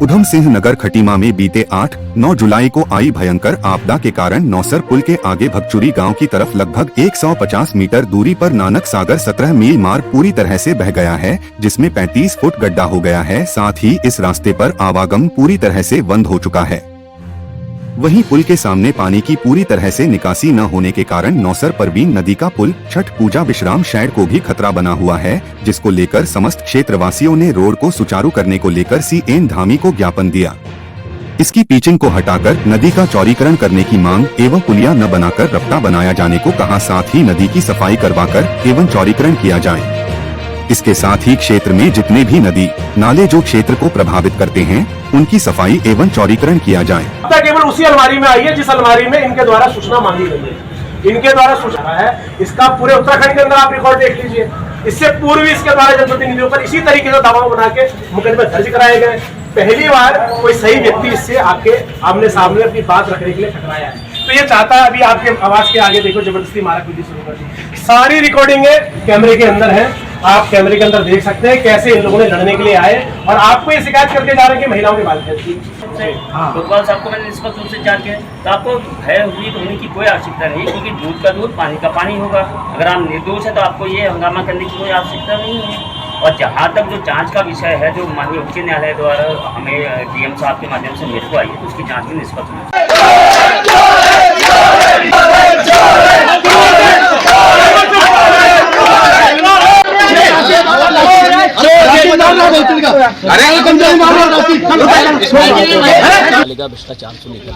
उधम सिंह नगर खटीमा में बीते 8-9 जुलाई को आई भयंकर आपदा के कारण नौसर पुल के आगे भगचुरी गांव की तरफ लगभग 150 मीटर दूरी पर नानक सागर 17 मील मार्ग पूरी तरह से बह गया है, जिसमें 35 फुट गड्ढा हो गया है। साथ ही इस रास्ते पर आवागम पूरी तरह से बंद हो चुका है। वहीं पुल के सामने पानी की पूरी तरह से निकासी न होने के कारण नौसर परवीन नदी का पुल छठ पूजा विश्राम शेड को भी खतरा बना हुआ है, जिसको लेकर समस्त क्षेत्रवासियों ने रोड को सुचारू करने को लेकर CN धामी को ज्ञापन दिया। इसकी पिचिंग को हटाकर नदी का चौड़ीकरण करने की मांग एवं पुलिया न बनाकर रफ्ता बनाया जाने को कहा। साथ ही नदी की सफाई करवाकर एवं चौड़ीकरण किया जाए। इसके साथ ही क्षेत्र में जितने भी नदी नाले जो क्षेत्र को प्रभावित करते हैं उनकी सफाई एवं चौड़ीकरण किया जाए। केवल उसी अलमारी में आई है जिस अलमारी में इनके द्वारा सूचना मांगी गई है। इनके द्वारा सूचना है, इसका पूरे उत्तराखंड के अंदर आप रिकॉर्ड देख लीजिए। इससे पूर्व इसके द्वारा जनप्रतिनिधियों पर इसी तरीके से दबाव बना के मुकदमे दर्ज कराए गए। पहली बार कोई सही व्यक्ति इससे आके आमने सामने अपनी बात रखने के लिए टकराया है। तो ये चाहता है, अभी आपके आवाज के आगे देखो, जबरदस्ती मारपीट शुरू कर दी। सारी रिकॉर्डिंगे कैमरे के अंदर है, आप कैमरे के अंदर देख सकते हैं कैसे इन लोगों ने लड़ने के लिए आए और आपको ये शिकायत करके जा रहे हैं कि महिलाओं के बाल फैलती है। लोकपाल साहब को मैंने निष्पक्ष रूप से जांच किया तो आपको भय हुई तो होने की कोई आवश्यकता नहीं, क्योंकि दूध का दूध पानी का पानी होगा। अगर आप निर्दोष है तो आपको ये हंगामा करने की कोई आवश्यकता नहीं है। और जहाँ तक जो जांच का विषय है, जो माननीय उच्च न्यायालय द्वारा हमें DM साहब के माध्यम से मेरे को आई है, तो उसकी जाँच में निष्पक्ष भ्रष्टाचार को लेकर,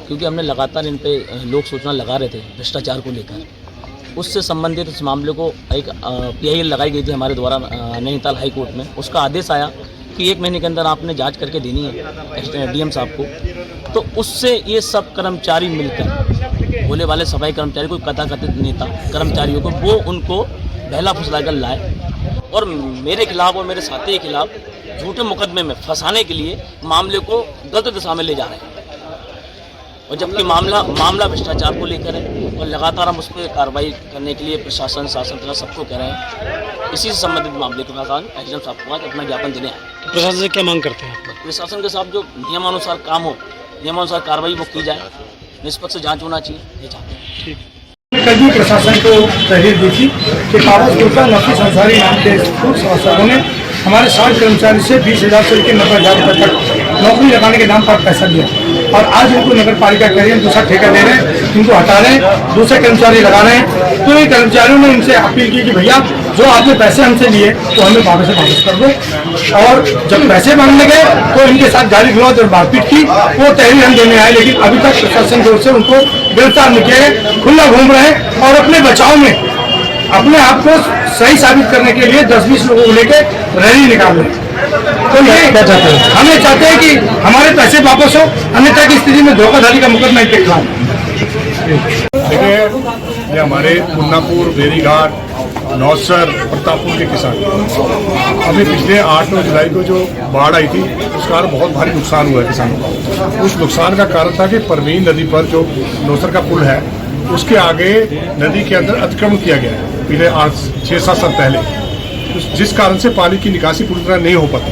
क्योंकि हमने लगातार इन पे लोक सूचना लगा रहे थे भ्रष्टाचार को लेकर। उससे संबंधित इस मामले को एक PIL लगाई गई थी हमारे द्वारा नैनीताल हाई कोर्ट में। उसका आदेश आया कि 1 महीने के अंदर आपने जांच करके देनी है DM साहब को। तो उससे ये सब कर्मचारी मिलकर, भोले वाले सफाई कर्मचारी, कोई कथाकथित नेता कर्मचारियों को वो उनको बहला फुसला कर लाए और मेरे खिलाफ और मेरे साथी के खिलाफ झूठे मुकदमे में फंसाने के लिए मामले को गलत दिशा में ले जा रहे हैं। और जबकि मामला भ्रष्टाचार को लेकर है और लगातार हम उस पर कार्रवाई करने के लिए प्रशासन, शासन सबको कह रहे हैं। इसी से संबंधित मामले के बाद एसडीएम साहब को आज अपना ज्ञापन देने आए। प्रशासन से क्या मांग करते हैं? प्रशासन के साथ जो नियमानुसार काम हो, नियमानुसार कार्रवाई वो की जाए, निष्पक्ष जाँच होना चाहिए, ये चाहते हैं। ठीक। कल भी प्रशासन को तहरीर दी थी कि कागज का नफीस अंसारी नाम के शासकों ने हमारे 60 कर्मचारी से 20,000 से लेकर 90,000 रुपये तक नौकरी लगाने के नाम पर पैसा दिया और आज इनको नगर पालिका कह रही है दूसरा ठेका दे रहे हैं, इनको हटा रहे हैं, दूसरे कर्मचारी लगा रहे हैं। तो ये कर्मचारियों ने इनसे अपील की कि भैया जो आपने पैसे हमसे लिए तो हमें वापस कर दो। और जब पैसे मांगने गए तो इनके साथ गाली गलौज और मारपीट की। वो तहरीर हम देने आए, लेकिन अभी तक प्रशासन की ओर से उनको गिरफ्तार नहीं किया गया। खुला घूम रहे हैं और अपने बचाव में अपने आप को सही साबित करने के लिए 10-20 लोगों को लेकर रैली निकाल रहे हैं। तो ये क्या चाहते हैं? हम ये चाहते हैं कि हमारे पैसे वापस हो, अन्यथा की स्थिति में धोखाधड़ी का मुकदमा इनके खिलाफ। देखिए, ये हमारे मुन्नापुर, बेरीघाट, नौसर, प्रतापपुर के किसान अभी पिछले 8-9 जुलाई को जो बाढ़ आई थी उस कारण बहुत भारी नुकसान हुआ है किसानों का। उस नुकसान का कारण था कि परवीन नदी पर जो नौसर का पुल है उसके आगे नदी के अंदर अतिक्रमण किया गया है पिछले 6-7 साल पहले, जिस कारण से पानी की निकासी पूरी तरह नहीं हो पाती।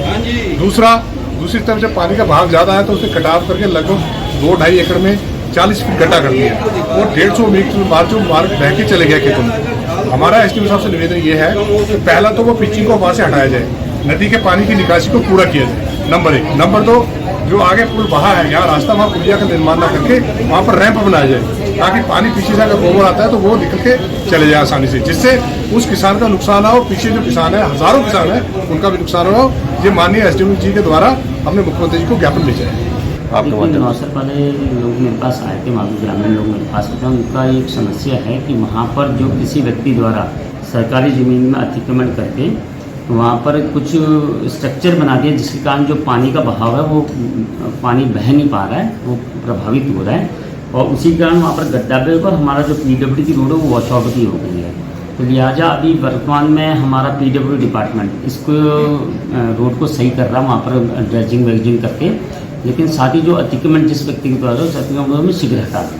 दूसरी तरफ जब पानी का बहाव ज़्यादा है तो उसने कटाव करके लगभग 2-2.5 एकड़ में 40 फीट गड्ढा कर दिया और 150 मीटर जो मार्ग बह के चले गया खेतों में। हमारा एसडीएम साहब से निवेदन ये है कि पहला तो वो पिचिंग को वहाँ से हटाया जाए, नदी के पानी की निकासी को पूरा किया जाए, नंबर 1। नंबर 2, जो आगे पुल बहा है यहाँ रास्ता, वहाँ पुलिया का निर्माण न करके वहाँ पर रैंप बनाया जाए ताकि पानी पीछे से अगर गोबर आता है तो वो निकल के चले जाए आसानी से, जिससे उस किसान का नुकसान हो, पीछे जो किसान है, हजारों किसान है, उनका भी नुकसान हो। ये माननीय एसडीएम जी के द्वारा हमने मुख्यमंत्री जी को ज्ञापन भेजा है। नौसर वाले लोग मेरे पास आए थे, मालूम ग्रामीण लोग मेरे पास आते हैं। उनका एक समस्या है कि वहाँ पर जो किसी व्यक्ति द्वारा सरकारी ज़मीन में अतिक्रमण करके वहाँ पर कुछ स्ट्रक्चर बना दिया, जिसके कारण जो पानी का बहाव है वो पानी बह नहीं पा रहा है, वो प्रभावित हो रहा है और उसी कारण वहाँ पर गड्ढा पे पर हमारा जो PWD की रोड है वो वॉशआउट की हो गई है। तो लिहाजा अभी वर्तमान में हमारा PWD डिपार्टमेंट इसको रोड को सही कर रहा है वहाँ पर ड्रेजिंग वेजिंग करके, लेकिन साथ ही जो अतिक्रमण जिस व्यक्ति के द्वारा उस अतिक्रमण में शीघ्र हटा दें।